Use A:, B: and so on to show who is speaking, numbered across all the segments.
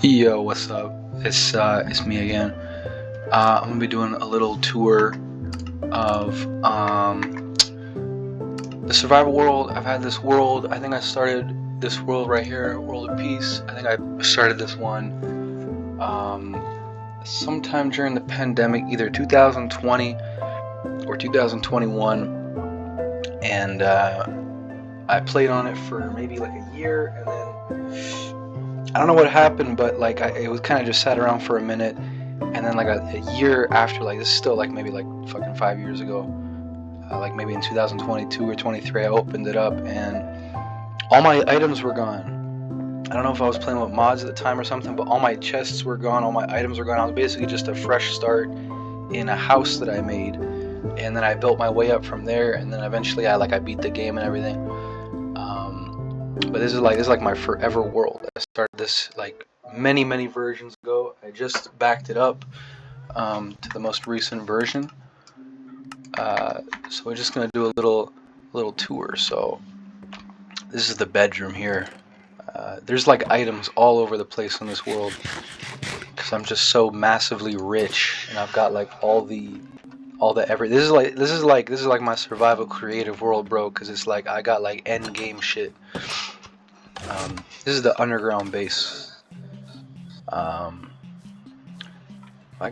A: Yo, what's up? It's me again. I'm gonna be doing a little tour of the survival world. I've had this world. I think I started this world right here, World of Peace. I think I started this one sometime during the pandemic, either 2020 or 2021, and I played on it for maybe like a year, and then I don't know what happened, but like it was kind of just sat around for a minute, and then like a year after, like this is still like maybe like fucking 5 years ago, like maybe in 2022 or 23, I opened it up and all my items were gone. I don't know if I was playing with mods at the time or something, but all my chests were gone, all my items were gone. I was basically just a fresh start in a house that I made, and then I built my way up from there, and then eventually I beat the game and everything. But this is like my forever world. I started this like many versions ago. I just backed it up to the most recent version. So we're just gonna do a little tour. So this is the bedroom here. There's like items all over the place in this world because I'm just so massively rich, and I've got like all the every. This is like my survival creative world, bro. Because it's like I got like end game shit. This is the underground base. I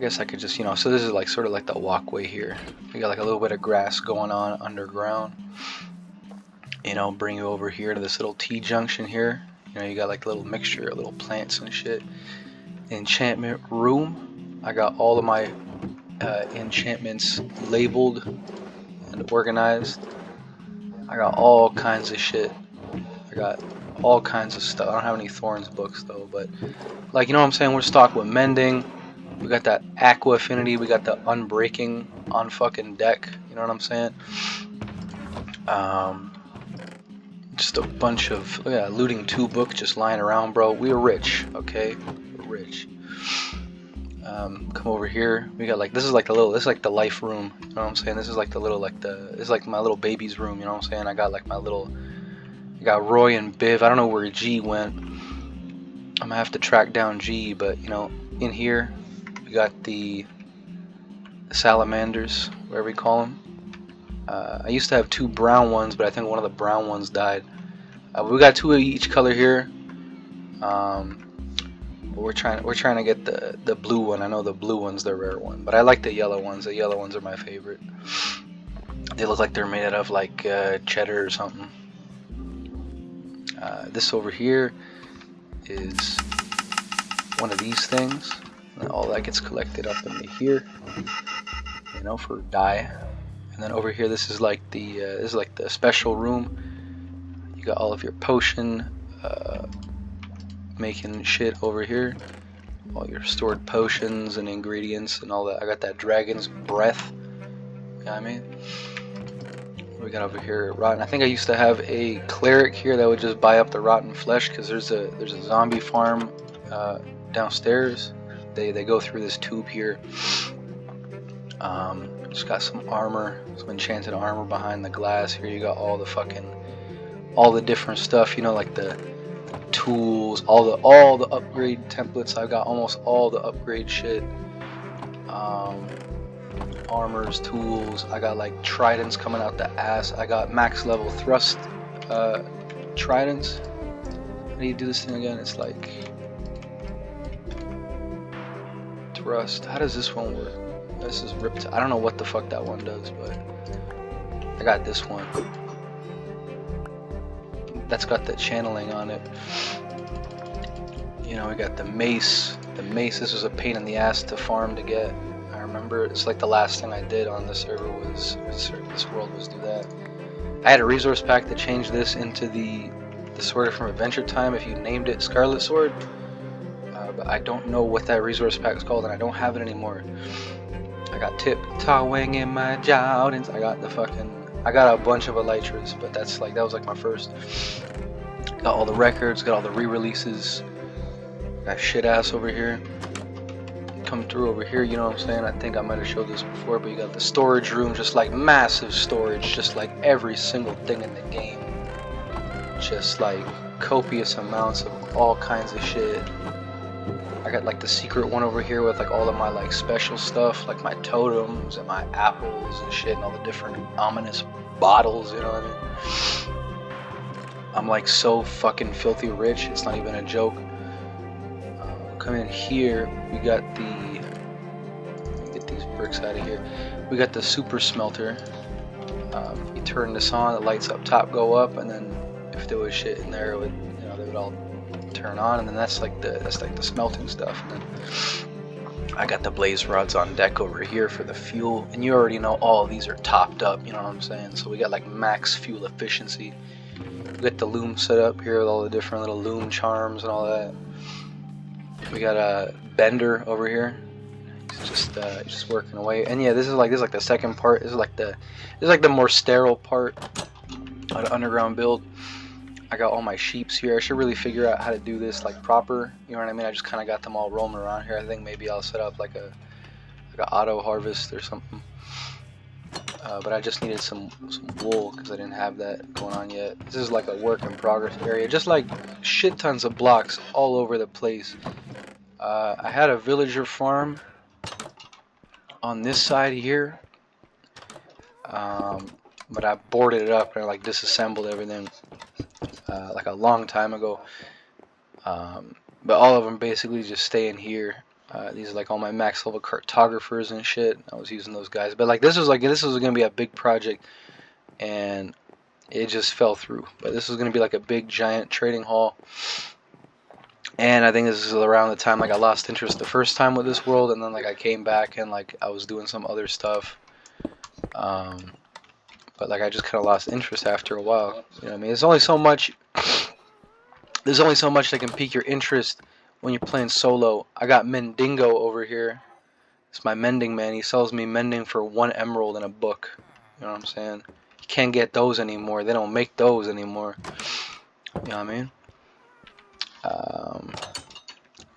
A: guess I could just, so this is like sort of like the walkway here. We got like a little bit of grass going on underground. Bring you over here to this little T-junction here. You got like a little mixture of little plants and shit. Enchantment room. I got all of my enchantments labeled and organized. I got all kinds of shit. I got all kinds of stuff. I don't have any Thorns books though, but like, you know what I'm saying, we're stocked with mending. We got that aqua affinity, we got the unbreaking on fucking deck, you know what I'm saying? Just a bunch of looting 2 book just lying around, bro. We're rich, okay? We're rich. Come over here. We got like this is like the life room, you know what I'm saying? This is like this is like my little baby's room, you know what I'm saying? I got like I got Roy and Biv. I don't know where G went. I'm gonna have to track down G, but in here we got the salamanders, whatever we call them. I used to have 2 brown ones, but I think one of the brown ones died. We got 2 of each color here. But we're trying to get the blue one. I know the blue one's the rare one, but I like the yellow ones. The yellow ones are my favorite. They look like they're made out of like cheddar or something. This over here is one of these things, and all that gets collected up into here, for dye. And then over here, this is like the special room. You got all of your potion making shit over here, all your stored potions and ingredients and all that. I got that dragon's breath. You know what I mean? We got over here rotten. I think I used to have a cleric here that would just buy up the rotten flesh, because there's a zombie farm downstairs. They go through this tube here. Just got some armor, some enchanted armor behind the glass. Here you got all the different stuff, like the tools, all the upgrade templates. I got almost all the upgrade shit. Armors, tools. I got like tridents coming out the ass. I got max level thrust tridents. How do you do this thing again? It's like thrust. How does this one work? This is ripped. I don't know what the fuck that one does, but I got this one. That's got the channeling on it. We got the mace. The mace. This was a pain in the ass to farm to get. I remember it's like the last thing I did on the server was this world was do that. I had a resource pack to change this into the sword from Adventure Time if you named it Scarlet Sword, but I don't know what that resource pack is called, and I don't have it anymore. I got tiptoeing in my Jordans. I got a bunch of elytras, but that was like my first. Got all the records, got all the re-releases. Got shit ass over here. Come through over here, you know what I'm saying? I think I might have showed this before, but you got the storage room, just like massive storage, just like every single thing in the game. Just like copious amounts of all kinds of shit. I got like the secret one over here with like all of my like special stuff, like my totems and my apples and shit, and all the different ominous bottles, you know what I mean? I'm like so fucking filthy rich, it's not even a joke. Come in here, we got the, let me get these bricks out of here. We got the super smelter. You turn this on, the lights up top go up, and then if there was shit in there, it would, you know, they would all turn on, and then that's like the smelting stuff. And then I got the blaze rods on deck over here for the fuel, and you already know all of these are topped up, you know what I'm saying? So we got like max fuel efficiency. We got the loom set up here with all the different little loom charms and all that. We got a bender over here. He's just working away. And yeah, this is like the second part. This is like the more sterile part of the underground build. I got all my sheeps here. I should really figure out how to do this like proper. You know what I mean? I just kind of got them all roaming around here. I think maybe I'll set up like a auto harvest or something. But I just needed some wool because I didn't have that going on yet. This is like a work in progress area. Just like shit tons of blocks all over the place. I had a villager farm on this side here. But I boarded it up and I like disassembled everything like a long time ago. But all of them basically just stay in here. These are like all my max level cartographers and shit. I was using those guys, but like this was gonna be a big project, and it just fell through. But this was gonna be like a big giant trading hall, and I think this is around the time like I lost interest the first time with this world, and then like I came back and like I was doing some other stuff. But like I just kind of lost interest after a while. You know what I mean? There's only so much that can pique your interest when you're playing solo. I got Mendingo over here. It's my mending man. He sells me mending for 1 emerald in a book. You know what I'm saying? You can't get those anymore. They don't make those anymore. You know what I mean?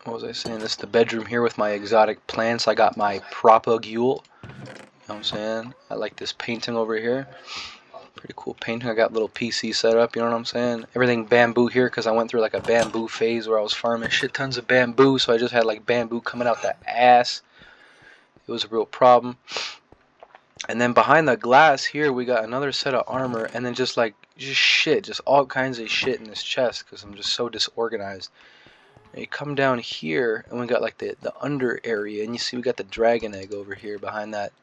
A: What was I saying? This is the bedroom here with my exotic plants. I got my propagule. You know what I'm saying? I like this painting over here. Pretty cool painting. I got little PC set up, you know what I'm saying? Everything bamboo here because I went through like a bamboo phase where I was farming shit tons of bamboo, so I just had like bamboo coming out the ass. It was a real problem. And then behind the glass here we got another set of armor, and then just shit, just all kinds of shit in this chest because I'm just so disorganized. And you come down here and we got like the under area, and you see we got the dragon egg over here behind that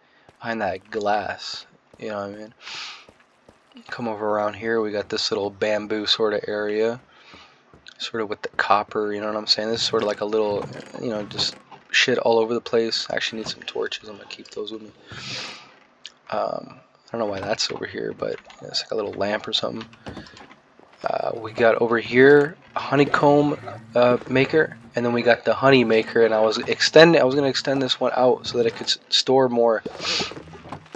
A: glass. You know what I mean? Come over around here, we got this little bamboo sort of area, sort of with the copper, you know what I'm saying? This is sort of like a little, you know, just shit all over the place. I actually need some torches. I'm gonna keep those with me. I don't know why that's over here, but it's like a little lamp or something. We got over here a honeycomb maker, and then we got the honey maker, and I was gonna extend this one out so that it could store more,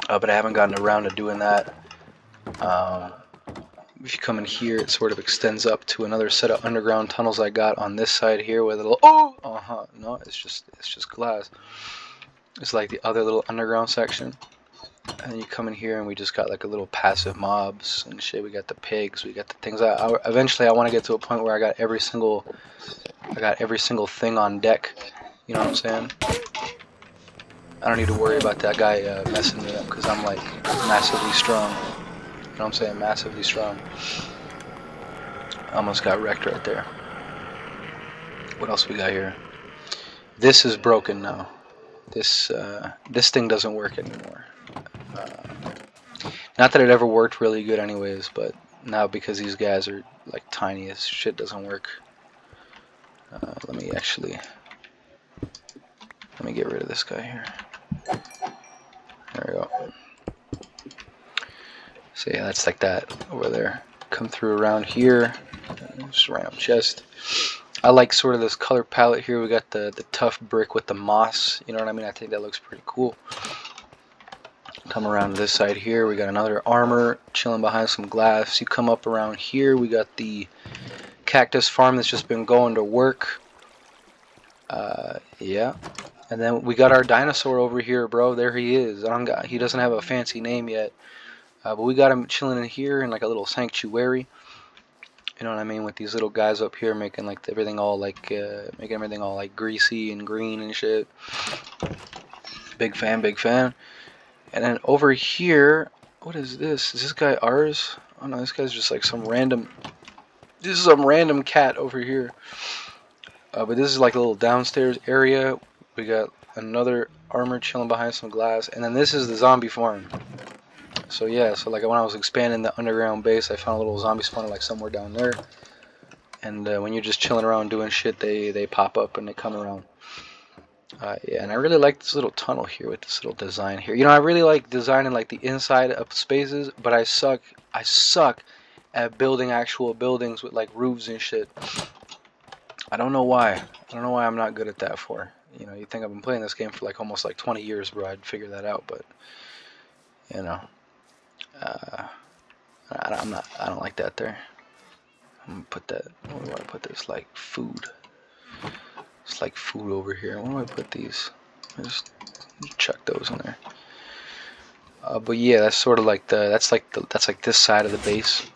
A: but I haven't gotten around to doing that. If you come in here, it sort of extends up to another set of underground tunnels I got on this side here with a little no, it's just glass. It's like the other little underground section. And then you come in here and we just got like a little passive mobs and shit. We got the pigs, we got the things. Eventually I want to get to a point where I got every single thing on deck. You know what I'm saying? I don't need to worry about that guy messing me up because I'm like massively strong. You know what I'm saying? Massively strong. Almost got wrecked right there. What else we got here? This is broken now. This thing doesn't work anymore. Not that it ever worked really good anyways, but now because these guys are like tiny as shit, doesn't work. Let me get rid of this guy here. There we go. So yeah, that's like that over there. Come through around here. Just random chest. I like sort of this color palette here. We got the tough brick with the moss. You know what I mean? I think that looks pretty cool. Come around to this side here. We got another armor chilling behind some glass. You come up around here. We got the cactus farm that's just been going to work. Yeah. And then we got our dinosaur over here, bro. There he is. He doesn't have a fancy name yet. But we got him chilling in here in like a little sanctuary. You know what I mean? With these little guys up here making like everything all like greasy and green and shit. Big fan, big fan. And then over here, what is this? Is this guy ours? Oh no, this guy's just like some random. This is some random cat over here. But this is like a little downstairs area. We got another armor chilling behind some glass, and then this is the zombie farm. So yeah, so like when I was expanding the underground base, I found a little zombie spawner like somewhere down there. And when you're just chilling around doing shit, they pop up and they come around. Yeah, and I really like this little tunnel here with this little design here. You know, I really like designing like the inside of spaces, but I suck at building actual buildings with like roofs and shit. I don't know why. I don't know why I'm not good at that for. You know, you think I've been playing this game for like almost like 20 years, bro. I'd figure that out, but you know, I don't like that there. I'm gonna put that. Where do I put this? Like food. It's like food over here. Where do I put these? Just chuck those in there. But yeah, that's sort of like that's like this side of the base.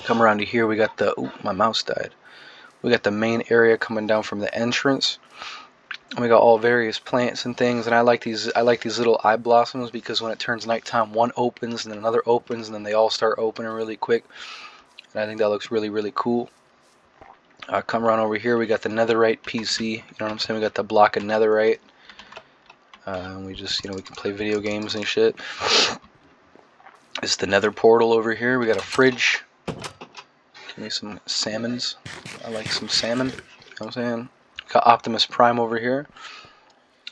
A: Come around to here, we got the. Ooh, my mouse died. We got the main area coming down from the entrance. We got all various plants and things, and I like these little eye blossoms because when it turns nighttime, one opens and then another opens, and then they all start opening really quick. And I think that looks really, really cool. Come around over here, we got the netherite PC. You know what I'm saying? We got the block of netherite. We just, we can play video games and shit. It's the nether portal over here. We got a fridge. Give me some salmons. I like some salmon. You know what I'm saying? Got Optimus Prime over here.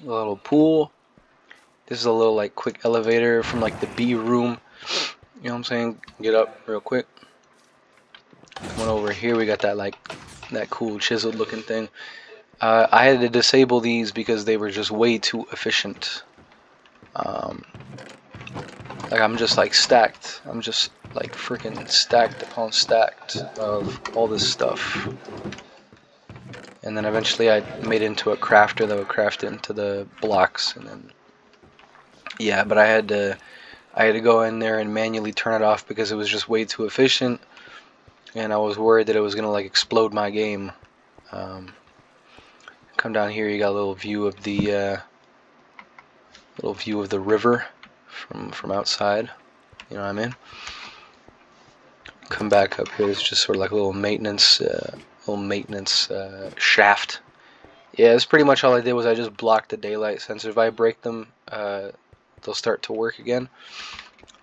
A: A little pool. This is a little like quick elevator from like the B room. You know what I'm saying? Get up real quick. Coming over here, we got that cool chiseled looking thing. I had to disable these because they were just way too efficient. Like I'm just like stacked. I'm just like freaking stacked upon stacked of all this stuff. And then eventually I made it into a crafter that would craft it into the blocks, and then yeah, but I had to go in there and manually turn it off because it was just way too efficient, and I was worried that it was gonna like explode my game. Come down here, you got a little view of the river from outside. You know what I mean? Come back up here. It's just sort of like a little maintenance shaft. Yeah, that's pretty much all I did. Was I just blocked the daylight sensor. If I break them, they'll start to work again.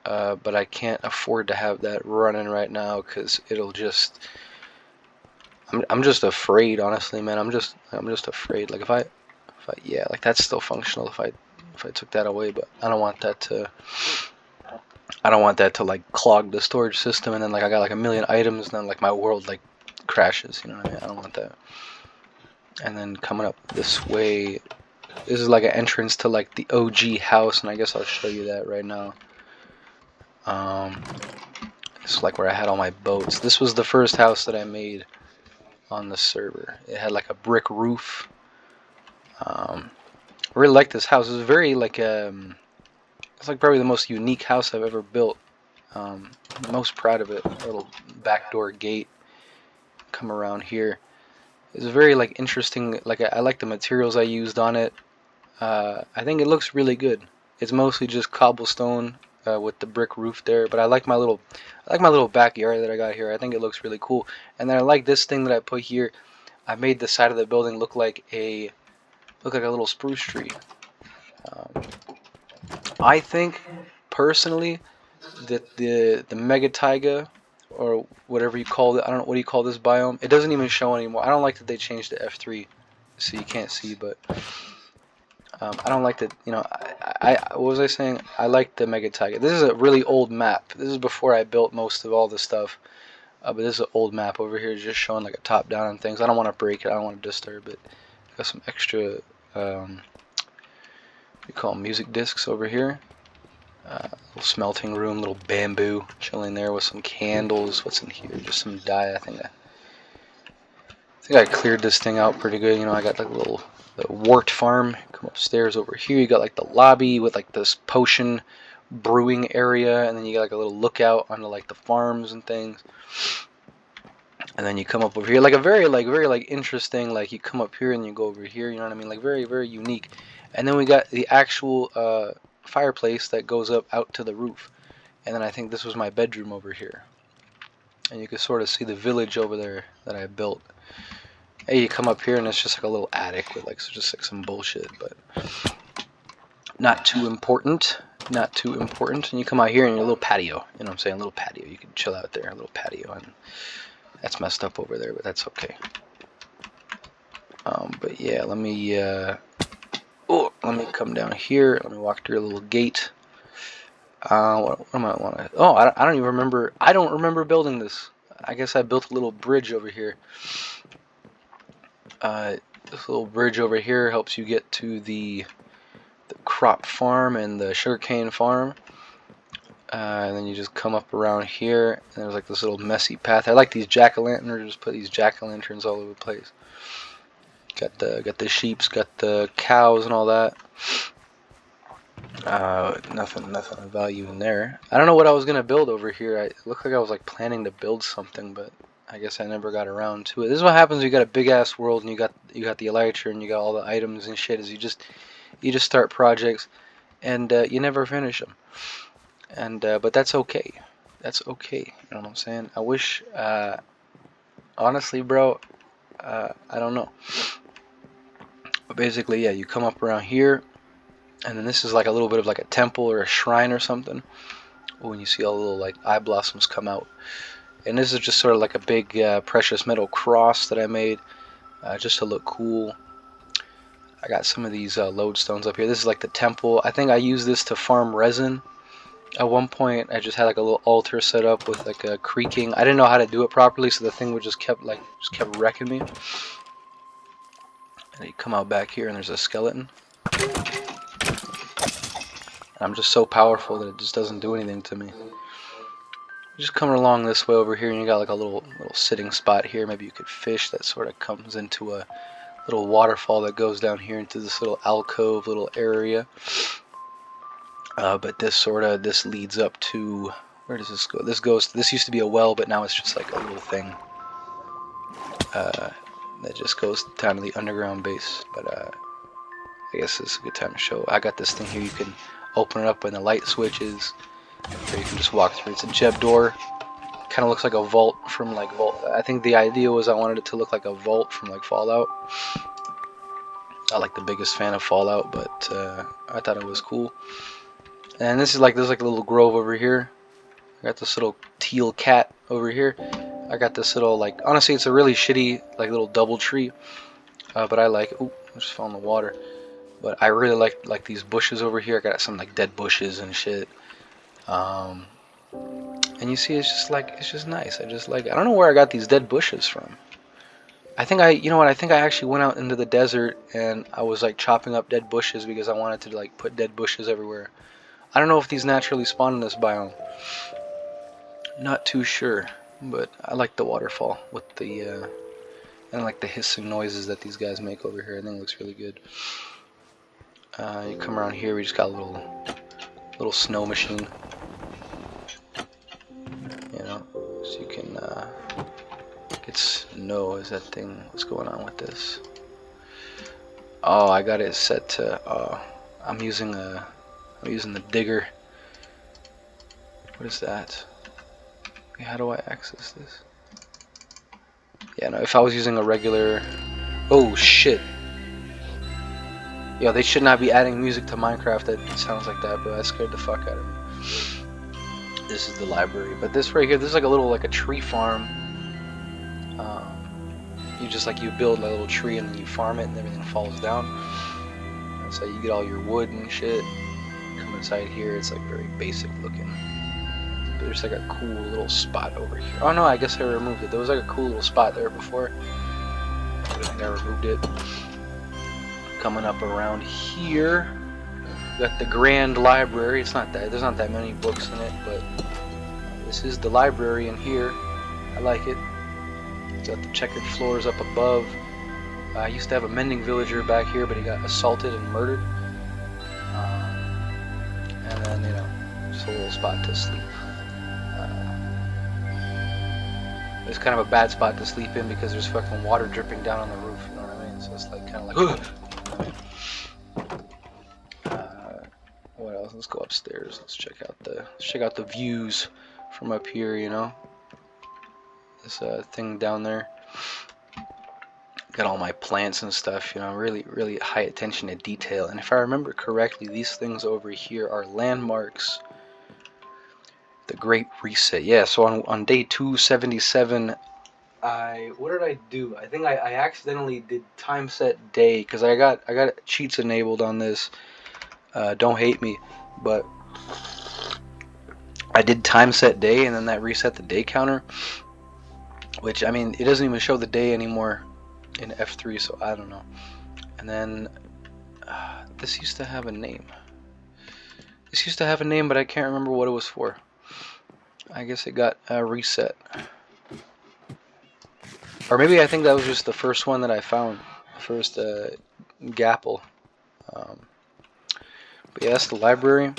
A: But I can't afford to have that running right now because it'll just. I'm just afraid, honestly, man. I'm just afraid. Like if I yeah, like that's still functional if I took that away, but I don't want that to like clog the storage system, and then like I got like a million items, and then like my world like crashes. You know what I mean? I don't want that. And then coming up this way, this is like an entrance to like the OG house, and I guess I'll show you that right now. It's like where I had all my boats. This was the first house that I made on the server. It had like a brick roof. I really like this house. It's very like it's like probably the most unique house I've ever built. I'm most proud of it. A little backdoor gate. Come around here. It's very like interesting. Like I like the materials I used on it. I think it looks really good. It's mostly just cobblestone with the brick roof there, but I like my little backyard that I got here. I think it looks really cool. And then I like this thing that I put here. I made the side of the building look like a little spruce tree. I think personally that the mega taiga, or whatever you call it, I don't know, what do you call this biome? It doesn't even show anymore. I don't like that they changed to F3, so you can't see, but I don't like that. What was I saying? I like the mega taiga. This is a really old map. This is before I built most of all this stuff. But this is an old map over here, just showing like a top down and things. I don't want to break it. I don't want to disturb it. Got some extra, we call them music discs over here. Little smelting room, little bamboo chilling there with some candles. What's in here? Just some dye. I think I cleared this thing out pretty good. I got like the wart farm. Come upstairs over here. You got like the lobby with like this potion brewing area, and then you got like a little lookout onto like the farms and things. And then you come up over here, like a very interesting, like you come up here and you go over here, you know what I mean, like very unique. And then we got the actual fireplace that goes up out to the roof. And then I think this was my bedroom over here, and you can sort of see the village over there that I built. Hey, you come up here and it's just like a little attic with like just like some bullshit, but not too important. Not too important. And you come out here and your little patio. You know what I'm saying? A little patio. You can chill out there, a little patio. And that's messed up over there, but that's okay. But yeah, let me come down here. Let me walk through a little gate. What am I want to? Oh, I don't even remember. I don't remember building this. I guess I built a little bridge over here. This little bridge over here helps you get to the crop farm and the sugarcane farm. And then you just come up around here, and there's like this little messy path. I like these jack-o'-lanterns. Just put these jack-o'-lanterns all over the place. Got the sheeps, got the cows and all that. Nothing of value in there. I don't know what I was gonna build over here. It looked like I was like planning to build something, but I guess I never got around to it. This is what happens when you got a big ass world and you got the elytra and you got all the items and shit. Is you just start projects and you never finish them. And but that's okay. That's okay. You know what I'm saying? I wish, honestly, bro. I don't know. But basically, yeah, you come up around here. And then this is like a little bit of like a temple or a shrine or something. When you see all the little like eye blossoms come out. And this is just sort of like a big precious metal cross that I made just to look cool. I got some of these lodestones up here. This is like the temple. I think I used this to farm resin. At one point I just had like a little altar set up with like a creaking. I didn't know how to do it properly, so the thing would just kept wrecking me. And you come out back here and there's a skeleton. I'm just so powerful that it just doesn't do anything to me. You're just coming along this way over here, and you got like a little sitting spot here. Maybe you could fish. That sort of comes into a little waterfall that goes down here into this little alcove, little area. But this leads up to, where does this go? This used to be a well, but now it's just like a little thing that just goes down to the underground base. But I guess this is a good time to show. I got this thing here. You can open it up when the light switches, or you can just walk through. It's a Jeb door. Kind of looks like a vault from like I think the idea was I wanted it to look like a vault from like Fallout. Not like the biggest fan of Fallout, but I thought it was cool. And this is like there's like a little grove over here. I got this little teal cat over here. I got this little like, honestly it's a really shitty like little double tree, but I like. Ooh, I just fell in the water. But I really like these bushes over here. I got some like dead bushes and shit. And you see, it's just nice. I don't know where I got these dead bushes from. You know what? I think I actually went out into the desert and I was like chopping up dead bushes because I wanted to like put dead bushes everywhere. I don't know if these naturally spawn in this biome. Not too sure, but I like the waterfall with the and I like the hissing noises that these guys make over here. I think it looks really good. You come around here, we just got a little snow machine. You know, so you can get snow. Is that thing? What's going on with this? Oh, I got it set to. I'm using the digger. What is that? Okay, how do I access this? Yeah, no. If I was using a regular. Oh shit. Yo, they should not be adding music to Minecraft that sounds like that, bro. That scared the fuck out of me. This is the library, but this right here, this is like a little, like a tree farm. You build like a little tree and then you farm it and everything falls down. That's how you get all your wood and shit. Come inside here, it's like very basic looking. But there's like a cool little spot over here. Oh no, I guess I removed it. There was like a cool little spot there before. I think I removed it. Coming up around here, we got the Grand Library. There's not that many books in it, but this is the library in here. I like it. Got the checkered floors up above. I used to have a mending villager back here, but he got assaulted and murdered. And then, you know, just a little spot to sleep. it's kind of a bad spot to sleep in because there's fucking water dripping down on the roof. You know what I mean? So it's like kind of like. What else? Let's go upstairs. Let's check out the views from up here. You know, this thing down there. Got all my plants and stuff. You know, really high attention to detail. And if I remember correctly, these things over here are landmarks. The Great Reset. Yeah. So on day 277. What did I do? I think I accidentally did time set day because I got cheats enabled on this. Don't hate me, but I did time set day and then that reset the day counter, which I mean it doesn't even show the day anymore in F3, so I don't know. And then this used to have a name. This used to have a name, but I can't remember what it was for. I guess it got reset. Or maybe I think that was just the first one that I found. First Gapple. But yeah, that's the library.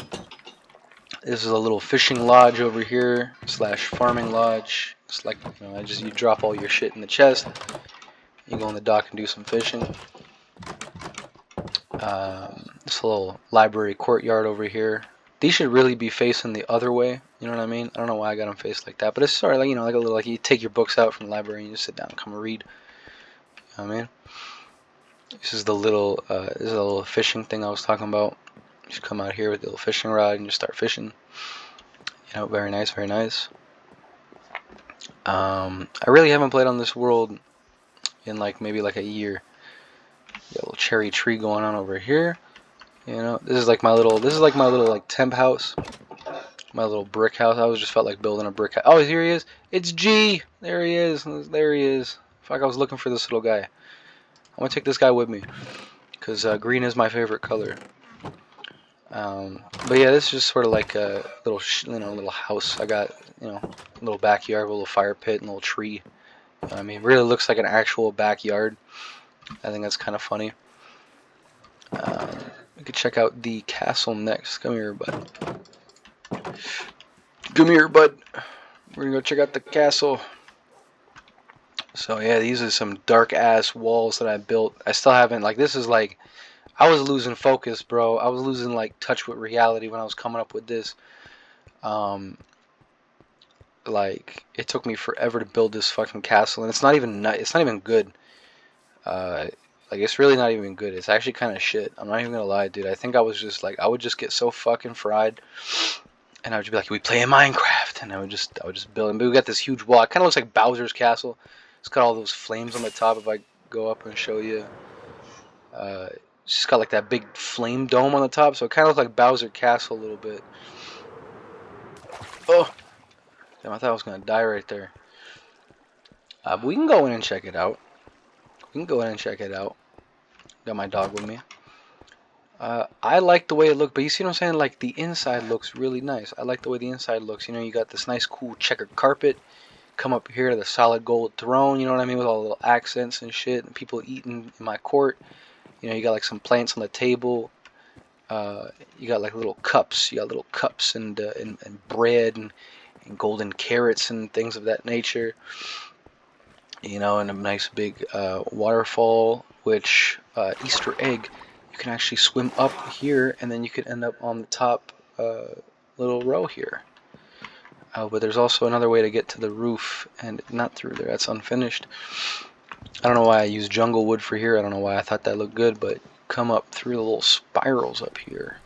A: This is a little fishing lodge over here, / farming lodge. It's like, you know, you drop all your shit in the chest. You go on the dock and do some fishing. This little library courtyard over here. These should really be facing the other way. You know what I mean? I don't know why I got them faced like that, but it's sort of like, you know, like a little, like you take your books out from the library and you just sit down and come and read. You know what I mean? This is the little, this is a little fishing thing I was talking about. You just come out here with the little fishing rod and just start fishing. You know, very nice, very nice. I really haven't played on this world in like maybe like a year. Got a little cherry tree going on over here. You know, this is like my little like temp house. My little brick house. I always just felt like building a brick house. Oh, here he is. It's G. There he is. There he is. Fuck, I was looking for this little guy. I'm gonna take this guy with me because green is my favorite color. But yeah, this is just sort of like a little, little house. I got, you know, a little backyard with a little fire pit and a little tree. I mean, it really looks like an actual backyard. I think that's kind of funny. We could check out the castle next. Come here, bud. Come here, bud. We're gonna go check out the castle. So yeah, these are some dark ass walls that I built. I still haven't, like, this is like, I was losing focus, bro. I was losing like touch with reality when I was coming up with this. Like, it took me forever to build this fucking castle, and it's not even good. Like, it's really not even good. It's actually kind of shit. I'm not even gonna lie, dude. I think I was just like, I would just get so fucking fried, and I would just be like, we play in Minecraft, and I would just build. But we got this huge wall. It kind of looks like Bowser's castle. It's got all those flames on the top. If I go up and show you, it's just got like that big flame dome on the top, so it kind of looks like Bowser Castle a little bit. Oh, damn! I thought I was gonna die right there. But we can go in and check it out. Got my dog with me. I like the way it looked, but you see what I'm saying? Like, the inside looks really nice. I like the way the inside looks. You know, you got this nice, cool checkered carpet. Come up here to the solid gold throne. You know what I mean? With all the little accents and shit, and people eating in my court. You know, you got like some plants on the table. You got like little cups. You got little cups and bread and golden carrots and things of that nature. You know, and a nice big waterfall, which Easter egg, you can actually swim up here, and then you could end up on the top little row here. But there's also another way to get to the roof, and not through there. That's unfinished. I don't know why I used jungle wood for here. I don't know why I thought that looked good, but come up through the little spirals up here,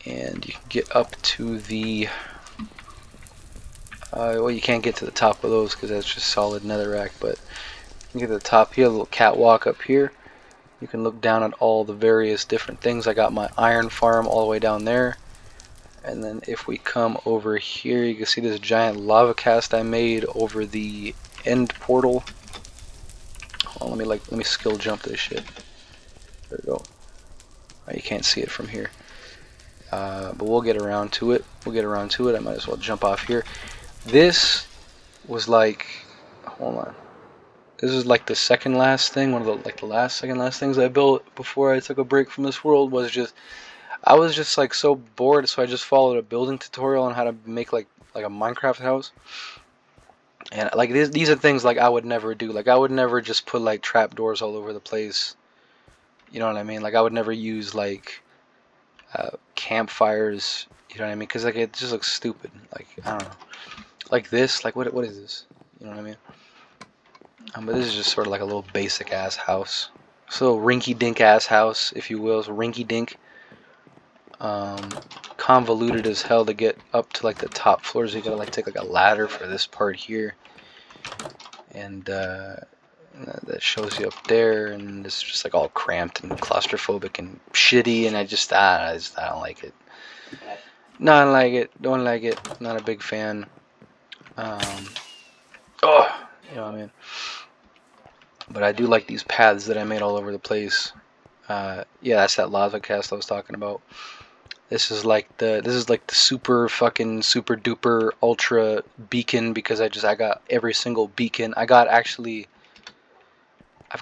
A: and you can get up to the well, you can't get to the top of those because that's just solid netherrack, but you can get to the top here, a little catwalk up here. You can look down at all the various different things. I got my iron farm all the way down there, and then if we come over here, you can see this giant lava cast I made over the end portal. Hold on, let me skill jump this shit. There we go. Oh, you can't see it from here, but we'll get around to it. I might as well jump off here. This was like, hold on. This is like the second last thing, one of the second last things I built before I took a break from this world. I was just like so bored, so I just followed a building tutorial on how to make like a Minecraft house. And like these are things like I would never do. Like I would never just put like trapdoors all over the place. You know what I mean? Like I would never use like campfires. You know what I mean? Because like it just looks stupid. Like I don't know. Like this. Like what is this? You know what I mean? But this is just sort of like a little basic ass house. So rinky dink ass house, if you will. So rinky dink. Convoluted as hell to get up to like the top floors. You gotta like take like a ladder for this part here. And that shows you up there, and it's just like all cramped and claustrophobic and shitty, and I don't like it. No, I don't like it. Don't like it. Not a big fan. Oh, you know what I mean. But I do like these paths that I made all over the place. Yeah, that's that lava cast I was talking about. This is like the super fucking super duper ultra beacon because I got every single beacon. I've got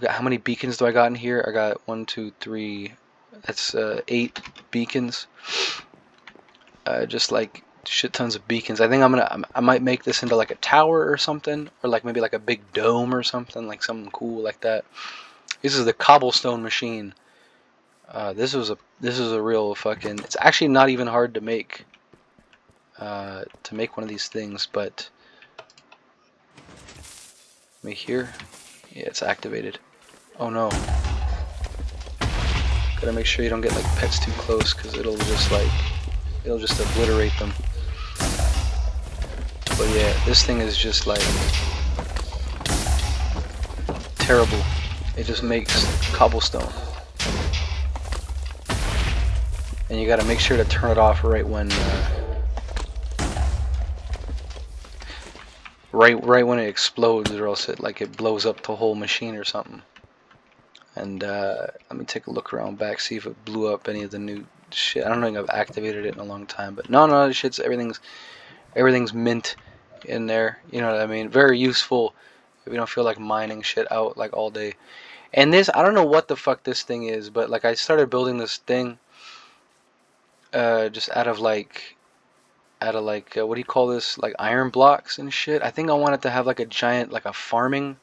A: how many beacons do I got in here? I got 1, 2, 3. That's 8 beacons. Just like shit tons of beacons. I think I might make this into like a tower or something, or like maybe like a big dome or something, like something cool like that. This is the cobblestone machine. This is a real fucking. It's actually not even hard to make. To make one of these things, but let me hear. Yeah, it's activated. Oh no. Gotta make sure you don't get like pets too close, because it'll just obliterate them. But yeah, this thing is just like terrible. It just makes cobblestone. And you gotta make sure to turn it off right when right when it explodes, or else it blows up the whole machine or something. And let me take a look around back, see if it blew up any of the new shit. I don't think I've activated it in a long time, but no, everything's mint in there. You know what I mean? Very useful if you don't feel like mining shit out like all day. And this, I don't know what the fuck this thing is, but like I started building this thing just out of like what do you call this, like iron blocks and shit. I think I wanted to have like a giant, like a farming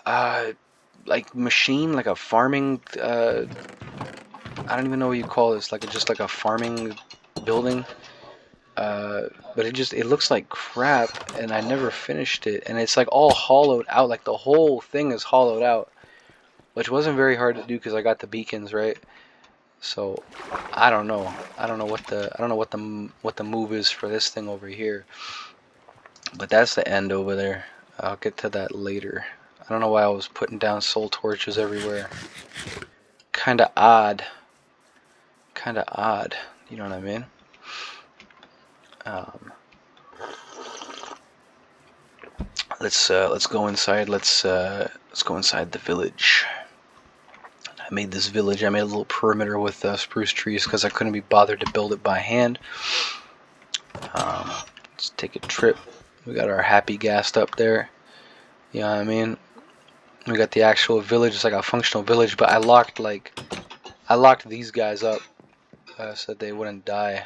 A: like machine, like a farming I don't even know what you call this, like just like a farming building, but it looks like crap, and I never finished it, and it's like all hollowed out, like the whole thing is hollowed out, which wasn't very hard to do because I got the beacons right. So I don't know what the move is for this thing over here, but that's the end over there. I'll get to that later. I don't know why I was putting down soul torches everywhere. Kinda odd. You know what I mean? Let's go inside. Let's go inside the village. I made this village. I made a little perimeter with spruce trees because I couldn't be bothered to build it by hand. Let's take a trip. We got our happy ghast up there. You know what I mean? We got the actual village. It's like a functional village, but I locked these guys up so that they wouldn't die.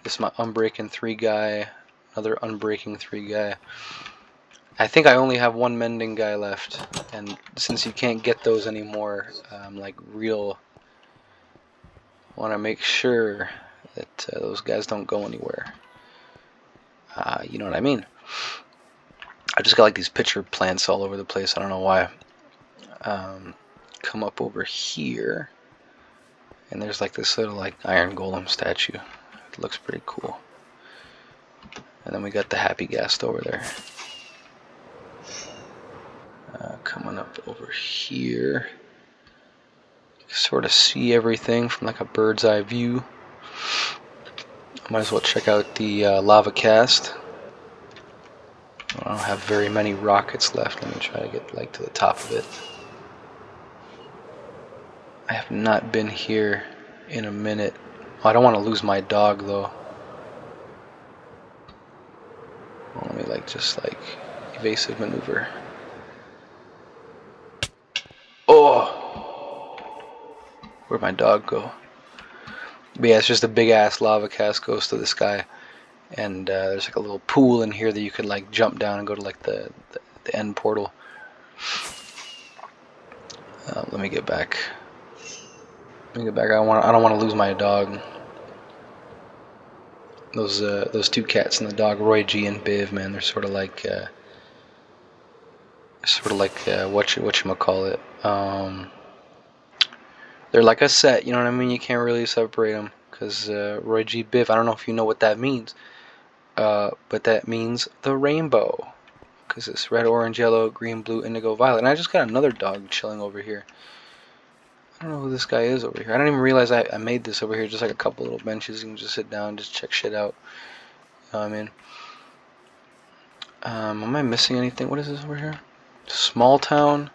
A: This is my Unbreaking 3 guy. Another Unbreaking 3 guy. I think I only have one Mending guy left, and since you can't get those anymore, like real, want to make sure that those guys don't go anywhere. You know what I mean? I just got like these pitcher plants all over the place. I don't know why. Come up over here, and there's like this little like iron golem statue. It looks pretty cool. And then we got the happy ghast over there. Coming up over here, you can sort of see everything from like a bird's eye view. I might as well check out the lava cast. I don't have very many rockets left. Let me try to get like to the top of it. I have not been here in a minute. Oh, I don't want to lose my dog though. Well, let me just evasive maneuver. Oh! Where'd my dog go? But yeah, it's just a big ass lava cast goes to the sky. And there's like a little pool in here that you could like jump down and go to like the end portal. Let me get back. Let me get back. I don't want to lose my dog. Those two cats and the dog, Roy G and Biv, man, they're sort of like whatchamacallit. They're like a set, you know what I mean? You can't really separate them because Roy G Biv, I don't know if you know what that means, but that means the rainbow because it's red, orange, yellow, green, blue, indigo, violet. And I just got another dog chilling over here. I don't know who this guy is over here. I didn't even realize I made this over here, just like a couple little benches. You can just sit down, just check shit out. You know what I mean? Am I missing anything? What is this over here? Small town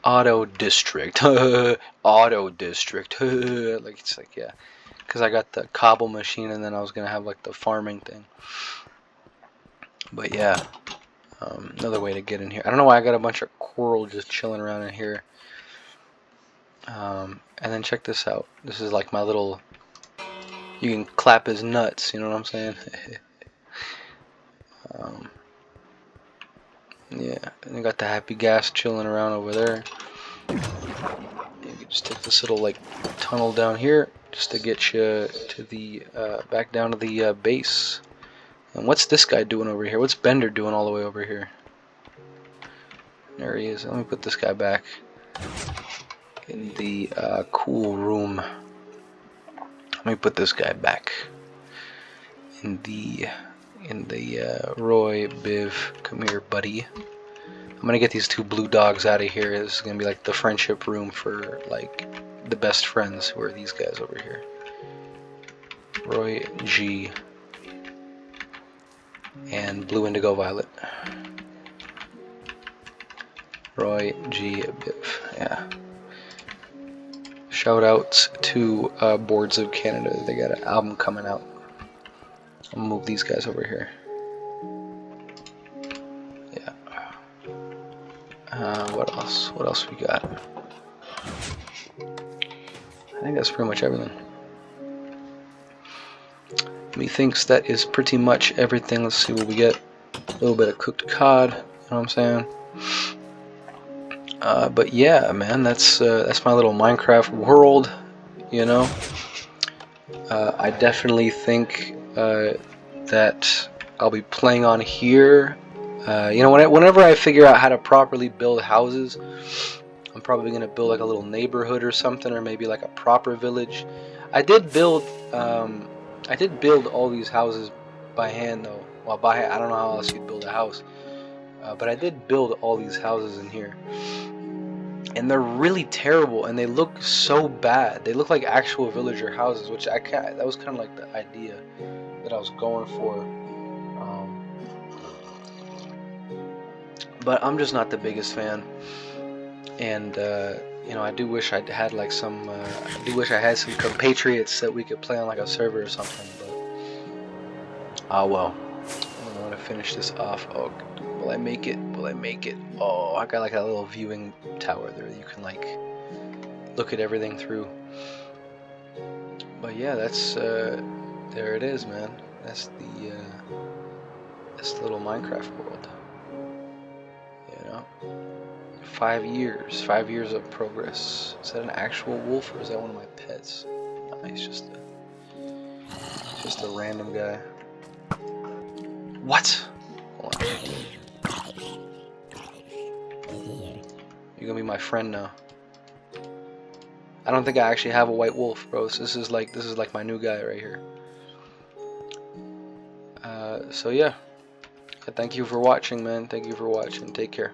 A: auto district. Auto district. Like it's like, yeah, because I got the cobble machine and then I was gonna have like the farming thing. But yeah, another way to get in here. I don't know why I got a bunch of coral just chilling around in here. And then check this out. This is like my little, you can clap his nuts, you know what I'm saying? Yeah, and you got the happy gas chilling around over there. You can just take this little like tunnel down here just to get you to the back down to the base. And what's this guy doing over here? What's Bender doing all the way over here? There he is. Let me put this guy back in the cool room. Let me put this guy back in the Roy Biv. Come here, buddy. I'm gonna get these two blue dogs out of here. This is gonna be like the friendship room for like the best friends, who are these guys over here. Roy G and Blue Indigo Violet. Roy G Biv. Yeah. Shout outs to Boards of Canada. They got an album coming out. I'll move these guys over here. Yeah. What else? What else we got? I think that's pretty much everything. Methinks that is pretty much everything. Let's see what we get. A little bit of cooked cod. You know what I'm saying? But yeah, man, that's my little Minecraft world. You know, I definitely think that I'll be playing on here. You know, whenever I figure out how to properly build houses, I'm probably gonna build like a little neighborhood or something, or maybe like a proper village. I did build all these houses by hand though. Well, by hand, I don't know how else you'd build a house, but I did build all these houses in here. And they're really terrible, and they look so bad. They look like actual villager houses, which that was kind of like the idea that I was going for. But I'm just not the biggest fan. And you know, I do wish I had like some. I do wish I had some compatriots that we could play on like a server or something. But well, I want to finish this off. Oh, will I make it? Will I make it? Oh, I got like a little viewing tower there that you can like look at everything through. But yeah, that's there it is, man. That's the little Minecraft world. You know, 5 years, 5 years of progress. Is that an actual wolf or is that one of my pets? No, he's just a random guy. What? Hold on. You're gonna be my friend now. I don't think I actually have a white wolf, bro. So this is like my new guy right here. So yeah. Thank you for watching, man. Thank you for watching. Take care.